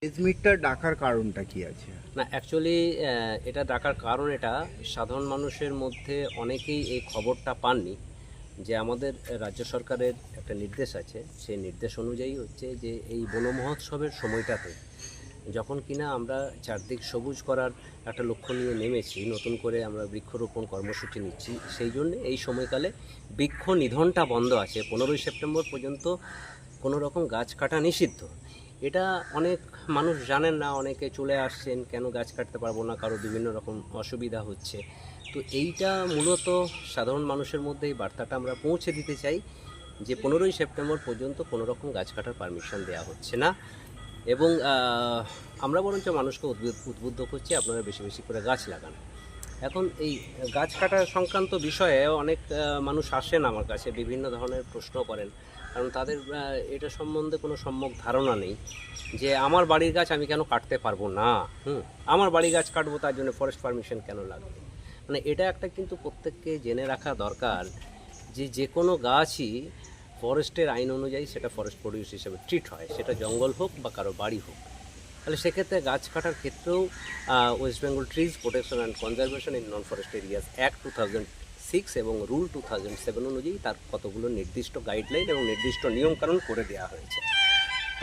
Press ডাকার কারণটা কি আছে? না, অ্যাকচুয়ালি এটা ডাকার কারণ এটা সাধারণ মানুষের মধ্যে অনেকেই এই খবরটা পাননি যে আমাদের রাজ্য সরকারের একটা নির্দেশ আছে। সেই নির্দেশ অনুযায়ী হচ্ছে যে এই বন মহোৎসবের সময়টাতে যখন কিনা আমরা চারদিক সবুজ করার একটা লক্ষ্য নিয়ে নেমেছি, নতুন করে আমরা বৃক্ষরোপণ কর্মসূচি নিচ্ছি, সেই জন্য এই সময়কালে বৃক্ষ নিধনটা বন্ধ আছে। 15ই সেপ্টেম্বর পর্যন্ত কোনো রকম গাছ কাটা নিষিদ্ধ। এটা অনেক মানুষ জানেন না, অনেকে চলে আসছেন কেন গাছ কাটতে পারবো না, কারো বিভিন্ন রকম অসুবিধা হচ্ছে। তো এইটা মূলত সাধারণ মানুষের মধ্যে এই বার্তাটা আমরা পৌঁছে দিতে চাই যে 15ই সেপ্টেম্বর পর্যন্ত কোনো রকম গাছ কাটার পারমিশন দেওয়া হচ্ছে না। এবং আমরা বরঞ্চ মানুষকে উদ্বুদ্ধ করছি আপনারা বেশি বেশি করে গাছ লাগান। এখন এই গাছ কাটা সংক্রান্ত বিষয়ে অনেক মানুষ আসেন আমার কাছে, বিভিন্ন ধরনের প্রশ্ন করেন, কারণ তাদের এটা সম্বন্ধে কোনো সম্যক ধারণা নেই যে আমার বাড়ির গাছ আমি কেন কাটতে পারবো না। আমার বাড়ির গাছ কাটবো, তার জন্য ফরেস্ট পারমিশন কেন লাগবে? মানে এটা একটা কিন্তু প্রত্যেককে জেনে রাখা দরকার যে যে কোনো গাছই ফরেস্টের আইন অনুযায়ী সেটা ফরেস্ট প্রডিউস হিসেবে ট্রিট হয়, সেটা জঙ্গল হোক বা কারো বাড়ি হোক। তাহলে সেক্ষেত্রে গাছ কাটার ক্ষেত্রেও West Bengal trees protection and conservation in non forest areas act 2006 এবং রুল 2007 অনুযায়ী তার কতগুলো নির্দিষ্ট গাইডলাইন এবং নির্দিষ্ট নিয়মকানুন করে দেওয়া হয়েছে।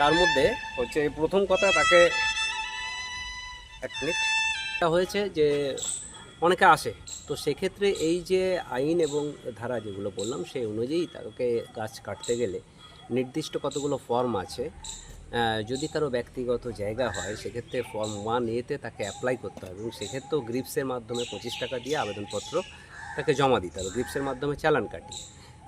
তার মধ্যে হচ্ছে প্রথম কথা, তাকে এক মিনিট হয়েছে যে অনেকে আসে, তো সেক্ষেত্রে এই যে আইন এবং ধারা যেগুলো বললাম সেই অনুযায়ী তাকে গাছ কাটতে গেলে নির্দিষ্ট কতগুলো ফর্ম আছে। যদি কারো ব্যক্তিগত জায়গা হয় সেক্ষেত্রে ফর্ম 1A-তে তাকে অ্যাপ্লাই করতে হবে, এবং সেক্ষেত্রেও গ্রিপসের মাধ্যমে 25 টাকা দিয়ে আবেদনপত্র তাকে জমা দিতে হবে, গ্রিপসের মাধ্যমে চালান কাটি।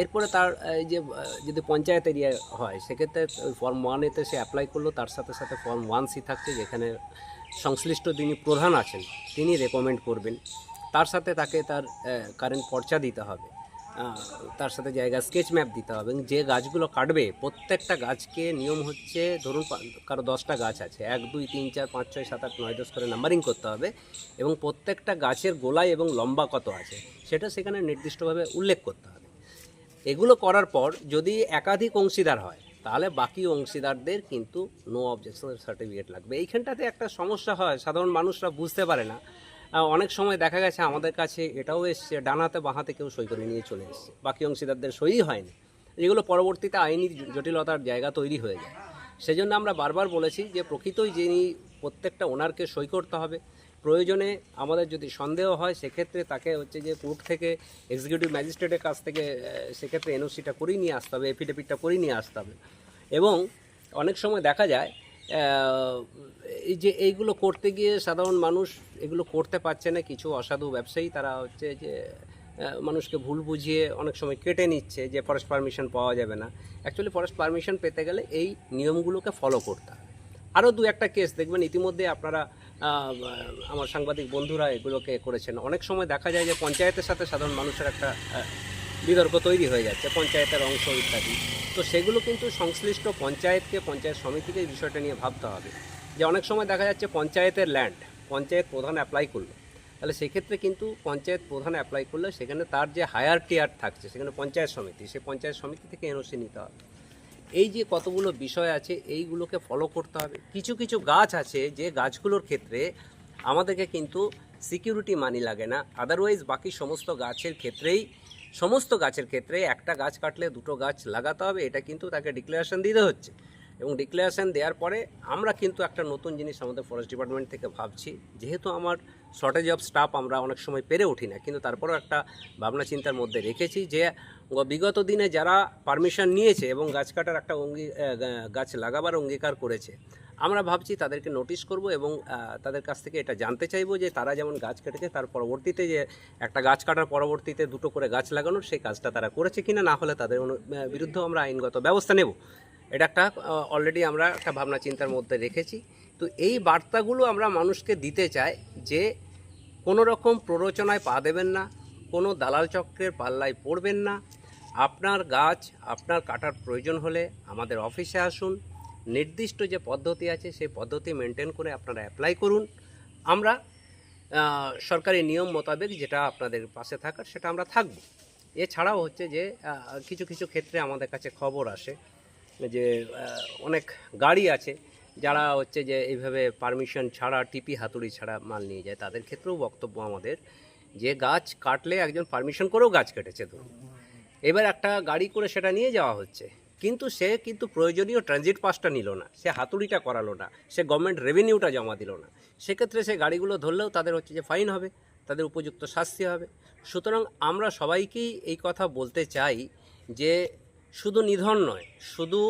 এরপরে তার এই যে যদি পঞ্চায়েত এরিয়া হয় সেক্ষেত্রে ফর্ম 1A-তে সে অ্যাপ্লাই করলো, তার সাথে সাথে ফর্ম 1C থাকছে যেখানে সংশ্লিষ্ট যিনি প্রধান আছেন তিনি রেকমেন্ড করবেন। তার সাথে তাকে তার কারেন্ট পর্চা দিতে হবে, তার সাথে জায়গা স্কেচ ম্যাপ দিতে হবে। এবং যে গাছগুলো কাটবে প্রত্যেকটা গাছকে নিয়ম হচ্ছে, ধরুন কারো 10টা গাছ আছে, 1 2 3 4 5 6 7 8 9 10 করে নাম্বারিং করতে হবে, এবং প্রত্যেকটা গাছের গোলায় এবং লম্বা কত আছে সেটা সেখানে নির্দিষ্টভাবে উল্লেখ করতে হবে। এগুলো করার পর যদি একাধিক অংশীদার হয় তাহলে বাকি অংশীদারদের কিন্তু নো অবজেকশন সার্টিফিকেট লাগবে। এইখানটাতে একটা সমস্যা হয়, সাধারণ মানুষরা বুঝতে পারে না। অনেক সময় দেখা গেছে আমাদের কাছে এটাও এসছে, ডানাতে বাঁহাতে কেউ সই করে নিয়ে চলে এসছে, বাকি অংশীদারদের সই হয়নি, যেগুলো পরবর্তীতে আইনি জটিলতার জায়গা তৈরি হয়ে যায়। সেজন্য আমরা বারবার বলেছি যে প্রকৃতই যিনি প্রত্যেকটা ওনারকে সই করতে হবে। প্রয়োজনে আমাদের যদি সন্দেহ হয় সেক্ষেত্রে তাকে হচ্ছে যে কোর্ট থেকে এক্সিকিউটিভ ম্যাজিস্ট্রেটের কাছ থেকে সেক্ষেত্রে এনওসিটা করিয়ে নিয়ে আসতে হবে, এফিডেভিটটা করিয়ে নিয়ে আসতে হবে। এবং অনেক সময় দেখা যায় এই যে এইগুলো করতে গিয়ে সাধারণ মানুষ এগুলো করতে পারছে না, কিছু অসাধু ব্যবসায়ী তারা হচ্ছে যে মানুষকে ভুল বুঝিয়ে অনেক সময় কেটে নিচ্ছে যে ফরেস্ট পারমিশন পাওয়া যাবে না। অ্যাকচুয়ালি ফরেস্ট পারমিশন পেতে গেলে এই নিয়মগুলোকে ফলো করতে হবে। আরও দু একটা কেস দেখবেন ইতিমধ্যে আপনারা, আমার সাংবাদিক বন্ধুরা এগুলোকে করেছেন। অনেক সময় দেখা যায় যে পঞ্চায়েতের সাথে সাধারণ মানুষের একটা বিতর্ক তৈরি হয়ে যাচ্ছে, পঞ্চায়েতের অংশ ইত্যাদি। তো সেগুলো কিন্তু সংশ্লিষ্ট পঞ্চায়েতকে, পঞ্চায়েত সমিতিকে এই বিষয়টা নিয়ে ভাবতে হবে। যে অনেক সময় দেখা যাচ্ছে পঞ্চায়েতের ল্যান্ড পঞ্চায়েত প্রধান অ্যাপ্লাই করলো, তাহলে সেক্ষেত্রে কিন্তু পঞ্চায়েত প্রধান অ্যাপ্লাই করলে সেখানে তার যে হায়ার টিয়ার থাকছে সেখানে পঞ্চায়েত সমিতি, সেই পঞ্চায়েত সমিতি থেকে এনওসি নিতে হবে। এই যে কতগুলো বিষয় আছে এইগুলোকে ফলো করতে হবে। কিছু কিছু গাছ আছে যে গাছগুলোর ক্ষেত্রে আমাদেরকে কিন্তু সিকিউরিটি মানি লাগে না, আদারওয়াইজ বাকি সমস্ত গাছের ক্ষেত্রে একটা গাছ কাটলে দুটো গাছ লাগাতে হবে, এটা কিন্তু তাকে ডিক্লারেশন দিতে হচ্ছে। এবং ডিক্লারেশন দেওয়ার পরে আমরা কিন্তু একটা নতুন জিনিস আমাদের ফরেস্ট ডিপার্টমেন্ট থেকে ভাবছি, যেহেতু আমার শর্টেজ অফ স্টাফ আমরা অনেক সময় পেরে উঠি না, কিন্তু তারপরেও একটা ভাবনা চিন্তার মধ্যে রেখেছি যে বিগত দিনে যারা পারমিশন নিয়েছে এবং গাছ কাটার একটা গাছ লাগাবার অঙ্গীকার করেছে, আমরা ভাবছি তাদেরকে নোটিশ করব এবং তাদের কাছ থেকে এটা জানতে চাইবো যে তারা যেমন গাছ কেটেছে তার পরবর্তীতে যে একটা গাছ কাটার পরবর্তীতে দুটো করে গাছ লাগানোর সেই কাজটা তারা করেছে কিনা, না হলে তাদের বিরুদ্ধে আমরা আইনগত ব্যবস্থা নেব। এটা একটা অলরেডি আমরা একটা ভাবনা চিন্তার মধ্যে রেখেছি। তো এই বার্তাগুলো আমরা মানুষকে দিতে চাই যে কোনো রকম প্ররোচনায় পা দেবেন না, কোনো দালাল চক্রের পাল্লায় পড়বেন না। আপনার গাছ আপনার কাটার প্রয়োজন হলে আমাদের অফিসে আসুন, নির্দিষ্ট যে পদ্ধতি আছে সেই পদ্ধতি মেনটেন করে আপনারা অ্যাপ্লাই করুন। আমরা সরকারি নিয়ম মোতাবেক যেটা আপনাদের পাশে থাকার সেটা আমরা থাকব। এছাড়াও হচ্ছে যে কিছু কিছু ক্ষেত্রে আমাদের কাছে খবর আসে যে অনেক গাড়ি আছে যারা হচ্ছে যে এইভাবে পারমিশন ছাড়া টিপি হাতুড়ি ছাড়া মাল নিয়ে যায় তাদের ক্ষেত্রেও বক্তব্য আমাদের যে গাছ কাটলে একজন পারমিশন করেও গাছ কেটেছে ধরুন, এবার একটা গাড়ি করে সেটা নিয়ে যাওয়া হচ্ছে, কিন্তু সে কিন্তু প্রয়োজনীয় ট্রানজিট পাসটা নিল না, সে হাতুড়িটা করালো না, সে গভর্নমেন্ট রেভিনিউটা জমা দিল না, সেক্ষেত্রে সে গাড়িগুলো ধরলেও তাদের হচ্ছে যে ফাইন হবে, তাদের উপযুক্ত শাস্তি হবে। সুতরাং আমরা সবাইকেই এই কথা বলতে চাই যে শুধু নিধন নয়, শুধু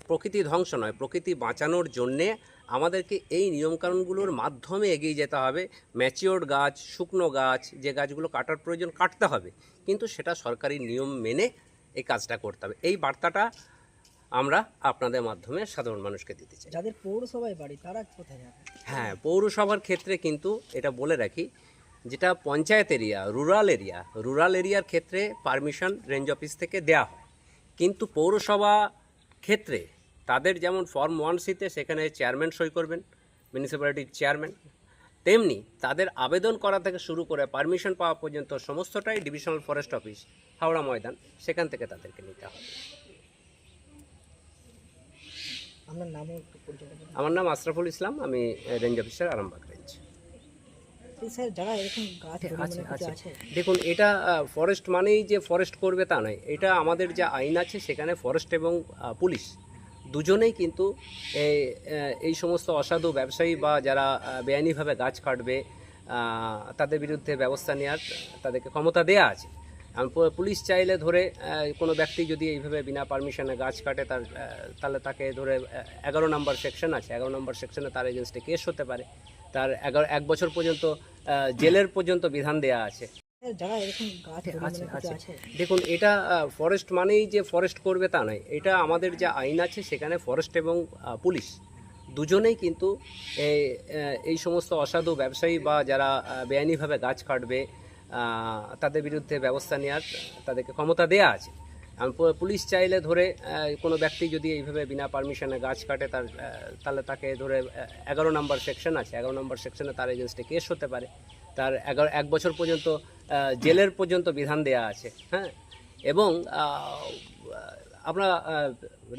প্রকৃতি ধ্বংস নয়, প্রকৃতি বাঁচানোর জন্যে আমাদেরকে এই নিয়মকানুনগুলোর মাধ্যমে এগিয়ে যেতে হবে। ম্যাচিওর্ড গাছ, শুকনো গাছ, যে গাছগুলো কাটার প্রয়োজন কাটতে হবে, কিন্তু সেটা সরকারি নিয়ম মেনে এই কাজটা করতে হবে। এই বার্তাটা আমরা আপনাদের মাধ্যমে সাধারণ মানুষকে দিতে চাই। যাদের পৌরসভায় বাড়ি তারা কোথায় যাবে? হ্যাঁ, পৌরসভার ক্ষেত্রে কিন্তু এটা বলে রাখি, যেটা পঞ্চায়েত এরিয়া, রুরাল এরিয়ার ক্ষেত্রে পারমিশন রেঞ্জ অফিস থেকে দেয়া হয়, কিন্তু পৌরসভা ক্ষেত্রে তাদের যেমন ফর্ম 1C-তে সেখানে চেয়ারম্যান সই করবেন, মিউনিসিপ্যালিটির চেয়ারম্যান, তেমনি তাদের আবেদন করা থেকে শুরু করে পারমিশন পাওয়া পর্যন্ত সমস্তটাই divisional forest office, Howrah Maidan, সেখান থেকে তাদেরকে নিতে হবে। আপনার নামও একটু পরিচয় দেবেন? আমার নাম আশরাফুল ইসলাম, আমি range officer, Arambagh range. Sir, যারা এরকম গাছ আছে, দেখুন, এটা ফরেস্ট মানেই যে ফরেস্ট করবে তা নয়, এটা আমাদের যে আইন আছে সেখানে ফরেস্ট এবং পুলিশ দুজনেই কিন্তু এই সমস্ত অসাধু ব্যবসায়ী বা যারা বেআইনিভাবে গাছ কাটবে তাদের বিরুদ্ধে ব্যবস্থা নেওয়ার তাদেরকে ক্ষমতা দেয়া আছে। পুলিশ চাইলে ধরে কোনো ব্যক্তি যদি এইভাবে বিনা পারমিশনে গাছ কাটে তাহলে তাকে ধরে 11 নম্বর সেকশন আছে, 11 নম্বর সেকশনে তার এগেনস্টে কেস হতে পারে, তার 1 বছর পর্যন্ত জেলের পর্যন্ত বিধান দেয়া আছে। যারা এরকম গাছ আছে, দেখুন, এটা ফরেস্ট মানেই যে ফরেস্ট করবে তা নয়, এটা আমাদের যে আইন আছে সেখানে ফরেস্ট এবং পুলিশ দুজনেই কিন্তু এই সমস্ত অসাধু ব্যবসায়ী বা যারা বেআইনিভাবে গাছ কাটবে তাদের বিরুদ্ধে ব্যবস্থা নেওয়ার তাদেরকে ক্ষমতা দেয়া আছে। পুলিশ চাইলে ধরে কোনো ব্যক্তি যদি এইভাবে বিনা পারমিশনে গাছ কাটে তাহলে তাকে ধরে 11 নম্বর সেকশন আছে, 11 নম্বর সেকশনে তার এগেনস্টে কেস হতে পারে, তার 1 বছর পর্যন্ত জেলের পর্যন্ত বিধান দেয়া আছে। হ্যাঁ, এবং আমরা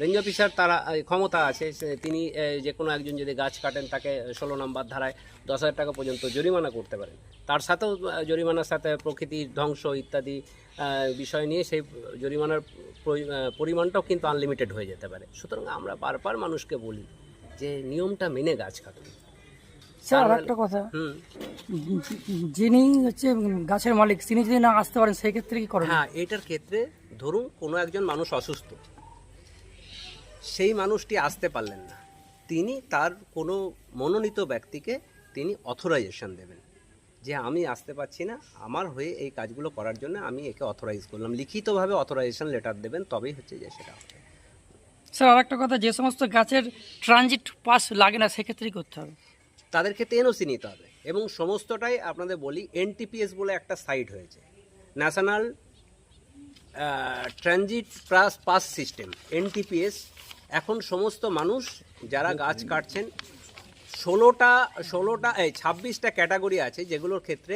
রেঞ্জ অফিসার তারা ক্ষমতা আছে, তিনি যে কোনো একজন যদি গাছ কাটেন তাকে 16 নম্বর ধারায় 10,000 টাকা পর্যন্ত জরিমানা করতে পারেন। তার সাথেও জরিমানার সাথে প্রকৃতির ধ্বংস ইত্যাদি বিষয় নিয়ে সেই জরিমানার পরিমাণটাও কিন্তু আনলিমিটেড হয়ে যেতে পারে। সুতরাং আমরা বারবার মানুষকে বলি যে নিয়মটা মেনে গাছ কাটুন। স্যার, একটা কথা, যিনি হচ্ছে গাছের মালিক তিনি যদি না আসতে পারেন সেই ক্ষেত্রে কি করেন? হ্যাঁ, এটার ক্ষেত্রে ধরুন কোনো একজন মানুষ অসুস্থ, সেই মানুষটি আসতে পারলেন না, তিনি তার কোনো মনোনীত ব্যক্তিকে তিনি অথরাইজেশন দেবেন যে আমি আসতে পারছি না, আমার হয়ে এই কাজগুলো করার জন্য আমি একে অথরাইজ করলাম, লিখিতভাবে অথরাইজেশন লেটার দেবেন, তবেই হচ্ছে যে সেটা হবে। স্যার, আর একটা কথা, যে সমস্ত গাছের ট্রানজিট পাস লাগে না সেক্ষেত্রেই করতে হবে, তাদের ক্ষেত্রে এনওসি নিতে হবে। এবং সমস্তটাই আপনাদের বলি, এনটিপিএস বলে একটা সাইট হয়েছে, national transit pass system, NTPS. এখন সমস্ত মানুষ যারা গাছ কাটছেন 26টা ক্যাটাগরি আছে যেগুলোর ক্ষেত্রে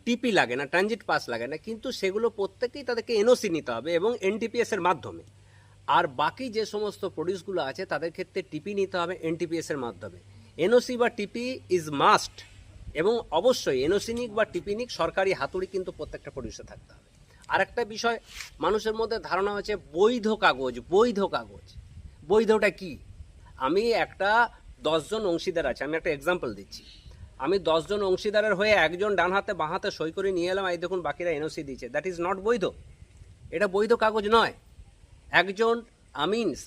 টিপি লাগে না, ট্রানজিট পাস লাগে না, কিন্তু সেগুলো প্রত্যেকেই তাদেরকে এনওসি নিতে হবে এবং এনটিপিএস এর মাধ্যমে। আর বাকি যে সমস্ত প্রডিউসগুলো আছে তাদের ক্ষেত্রে টিপি নিতে হবে এনটিপিএস এর মাধ্যমে। এনওসি বা টিপি ইজ মাস্ট, এবং অবশ্যই এনওসি নিক বা টিপি নিক সরকারি হাতুড়ি কিন্তু প্রত্যেকটা প্রডিউসে থাকতে হবে। আরেকটা বিষয় মানুষের মধ্যে ধারণা হচ্ছে বৈধ কাগজ, বৈধটা কি? আমি একটা 10 জন অংশীদার আছে, আমি একটা এক্সাম্পল দিচ্ছি, আমি 10 জন অংশীদারের হয়ে একজন ডান হাতে বাঁ হাতে সই করে নিয়ে এলাম, এই দেখুন বাকিরা এনওসি দিচ্ছে, দ্যাট ইজ নট বৈধ, এটা বৈধ কাগজ নয়। একজন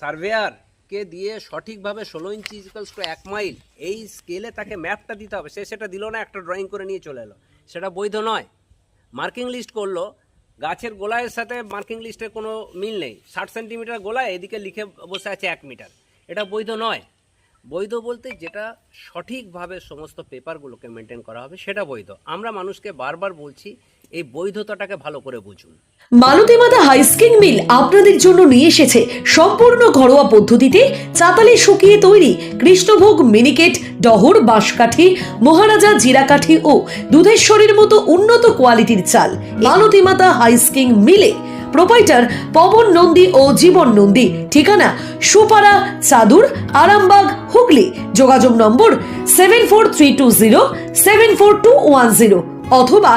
সার্ভেয়ারকে দিয়ে সঠিকভাবে 16 ইঞ্চি ইকুয়ালস টু 1 মাইল এই স্কেলে তাকে ম্যাপটা দিতে হবে, সে সেটা দিল না, একটা ড্রয়িং করে নিয়ে চলে এলো, সেটা বৈধ নয়। মার্কিং লিস্ট করলো, গাছের গোলায়ের সাথে মার্কিং লিস্টের কোনো মিল নেই, 60 সেন্টিমিটার গোলায়, এদিকে লিখে বসে আছে 1 মিটার, এটা বৈধ নয়। বৈধ বলতে যেটা সঠিকভাবে সমস্ত পেপারগুলোকে মেনটেন করা হবে সেটা বৈধ। আমরা মানুষকে বারবার বলছি এই বৈধতাটাকে ভালো করে বুঝুন। মালতীমাতা হাইস্কিং মিল আপনাদের জন্য নিয়ে এসেছে সম্পূর্ণ ঘরোয়া পদ্ধতিতে চাতালে শুকিয়ে তৈরি কৃষ্ণভোগ মিনিকেট, ডহর, বাঁশকাঠি, মহারাজা জিরাকাঠি ও দুধেশ্বরীর মতো উন্নত কোয়ালিটির চাল। মালতীমাতা হাইস্কিং মিলে প্রোপাইটার পবন নন্দী ও জীবন নন্দী। ঠিকানা সুপারা, চাদুর, আরামবাগ, হুগলি। যোগাযোগ নম্বর 7432074210 অথবা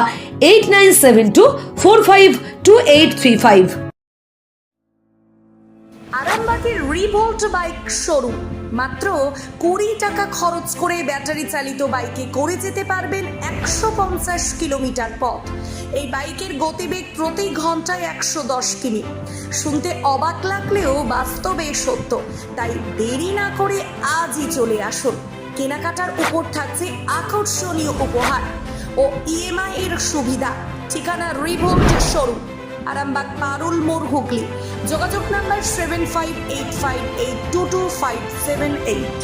8972452835। আরামবাগের রিভোল্ট বাইক শোরুম। মাত্র 20 টাকা খরচ করে ব্যাটারি চালিত বাইকে করে যেতে পারবেন 150 কিলোমিটার পথ। এই বাইকের গতিবেগ প্রতি ঘন্টায় 110 কিমি। শুনতে অবাক লাগলেও বাস্তবে সত্য, তাই দেরি না করে আজই চলে আসুন। কেনাকাটার উপর থাকছে আকর্ষণীয় উপহার ও ইএমআই এর সুবিধা। ঠিকানা রিভোল্ট শোরুম, আরামবাগ পারুল মোড়, হুগলি। যোগাযোগ নাম্বার 7585822578।